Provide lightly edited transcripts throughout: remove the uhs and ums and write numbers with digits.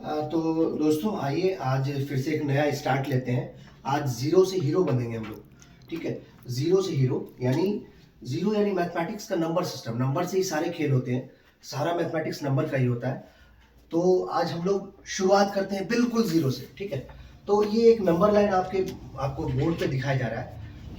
तो दोस्तों आइए आज फिर से एक नया स्टार्ट लेते हैं। आज जीरो से हीरो बनेंगे हम लोग। ठीक है, जीरो से हीरो यानी मैथमेटिक्स का नंबर सिस्टम। नंबर से ही सारे खेल होते हैं, सारा मैथमेटिक्स नंबर का ही होता है। तो आज हम लोग शुरुआत करते हैं बिल्कुल जीरो से। ठीक है, तो ये एक नंबर लाइन आपको बोर्ड पे दिखाया जा रहा है।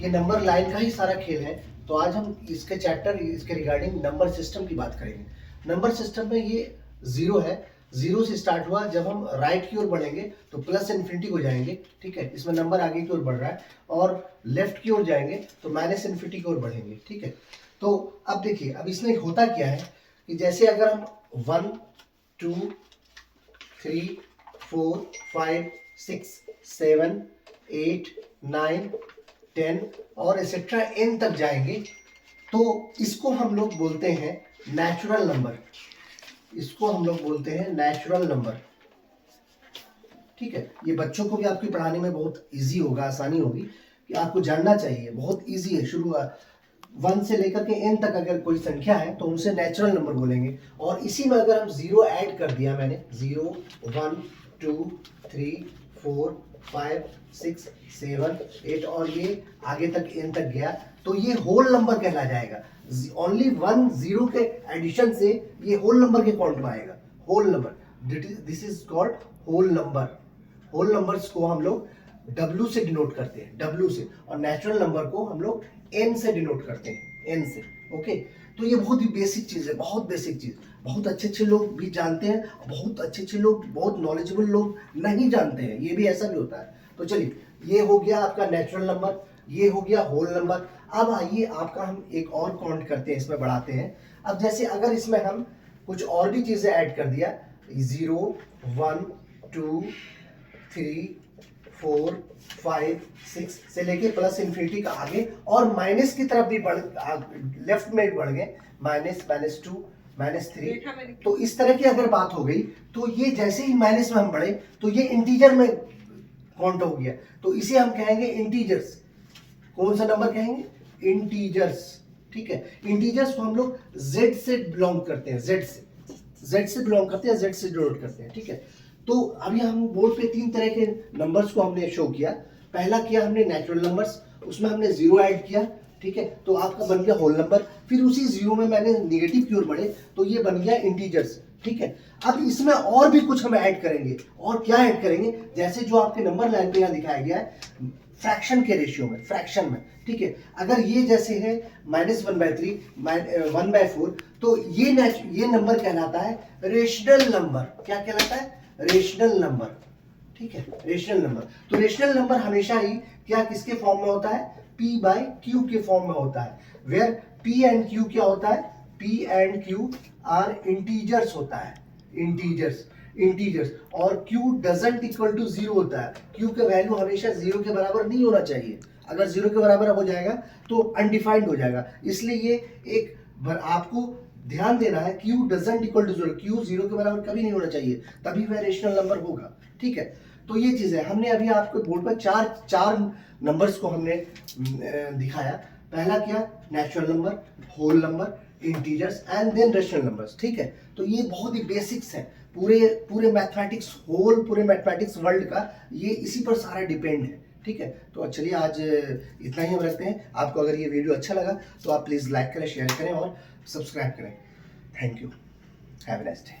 ये नंबर लाइन का ही सारा खेल है। तो आज हम इसके रिगार्डिंग नंबर सिस्टम की बात करेंगे। नंबर सिस्टम में ये जीरो है, जीरो से स्टार्ट हुआ। जब हम राइट की ओर बढ़ेंगे तो प्लस इन्फिनिटी को जाएंगे। ठीक है, इसमें नंबर आगे की ओर बढ़ रहा है। और लेफ्ट की ओर जाएंगे तो माइनस इन्फिनिटी की ओर बढ़ेंगे। ठीक है, तो अब देखिए, अब इसमें होता क्या है कि जैसे अगर हम 1 2 3 4 5 6 7 8 9 10 और एक्सेट्रा n तक जाएंगे तो इसको हम लोग बोलते हैं नेचुरल नंबर। इसको हम लोग बोलते हैं नेचुरल नंबर। ठीक है, ये बच्चों को भी आपकी पढ़ाने में बहुत इजी होगा, आसानी होगी कि आपको जानना चाहिए। बहुत इजी है। शुरुआत 1 से लेकर के n तक अगर कोई संख्या है तो उनसे नेचुरल नंबर बोलेंगे। और इसी में अगर हम जीरो ऐड कर दिया, मैंने 0 1 2 3 4 5 6 7 8 और ये आगे तक n तक गया तो ये होल नंबर कहला जाएगा। ओनली 1 0 के एडिशन से ये होल नंबर के काउंट में आएगा। Whole number, this is called whole number. Whole numbers को हम लोग W से डिनोट करते हैं, W से। और नेचुरल नंबर को हम लोग N से डिनोट करते हैं, N से। ओके, तो ये बहुत ही बेसिक चीज है, बहुत बेसिक चीज। बहुत अच्छे लोग भी जानते हैं, बहुत अच्छे लोग, बहुत नॉलेजेबल लोग नहीं जानते हैं। ये भी ऐसा भी होता है। तो चलिए, ये हो गया आपका नेचुरल नंबर, ये हो गया होल नंबर। अब आइए आपका हम एक और काउंट करते हैं, इसमें बढ़ाते हैं। अब जैसे अगर इसमें हम कुछ और भी चीजें ऐड कर दिया, 0 1 2 3 4 5 6 से लेके प्लस इन्फिनिटी का आगे और माइनस की तरफ भी लेफ्ट में बढ़ गए, माइनस -2 -3। तो इस तरह की अगर बात हो गई तो ये जैसे ही माइनस में हम बढ़े तो ये इंटीजर में काउंट हो गया। तो इसे हम कहेंगे इंटीजर्स। कौन सा नंबर कहेंगे? इंटीजर्स। ठीक है, इंटीजर्स को हम लोग z से बिलोंग करते हैं, z से बिलोंग करते हैं, z से डिनोट करते हैं। ठीक है, तो अभी हम बोर्ड पे 3 तरह के नंबर्स को हमने शो किया। पहला किया हमने नेचुरल नंबर्स, उसमें हमने जीरो ऐड किया। ठीक है, तो आपका बन गया होल नंबर। फिर उसी जीरो में मैंने निगेटिव की ओर बढ़े तो ये बन गया इंटीजर्स। ठीक है, अब इसमें और भी कुछ हम ऐड करेंगे। और क्या ऐड करेंगे? जैसे जो आपके नंबर लाइन पे यहाँ दिखाया गया है, फ्रैक्शन के रेशियो में, फ्रैक्शन में। ठीक है, अगर ये जैसे है -1/3 1/4 तो ये नंबर कहलाता है रेशनल नंबर। क्या कहलाता है? Rational number. ठीक है, रेशनल नंबर। तो रेशनल नंबर हमेशा ही क्या किसके फॉर्म में होता है? P/Q के फॉर्म में होता है। वेयर P एंड Q क्या होता है? P and Q are integers होता है, इंटीजर्स। और Q डजंट इक्वल टू 0 होता है। Q का वैल्यू हमेशा 0 के बराबर नहीं होना चाहिए। अगर 0 के बराबर हो जाएगा तो अनडिफाइंड हो जाएगा। इसलिए ये एक आपको ध्यान देना है, Q doesn't equal to 0, Q 0 के बराबर कभी नहीं होना चाहिए, तभी वह रेशनल नंबर होगा। ठीक है, तो ये चीज है। हमने अभी आपको बोर्ड पर चार नंबर्स को हमने दिखाया। पहला क्या? Natural number, whole number, integers and then rational numbers. ठीक है, तो ये बहुत ही बेसिक्स है पूरे मैथमेटिक्स, पूरे मैथमेटिक्स वर्ल्ड का ये इसी पर सारा डिपेंड है। ठीक है, तो चलिए आज इतना ही हम रखते हैं। आपको अगर ये वीडियो अच्छा लगा तो आप प्लीज़ लाइक करें, शेयर करें और सब्सक्राइब करें। Thank you, have a nice day.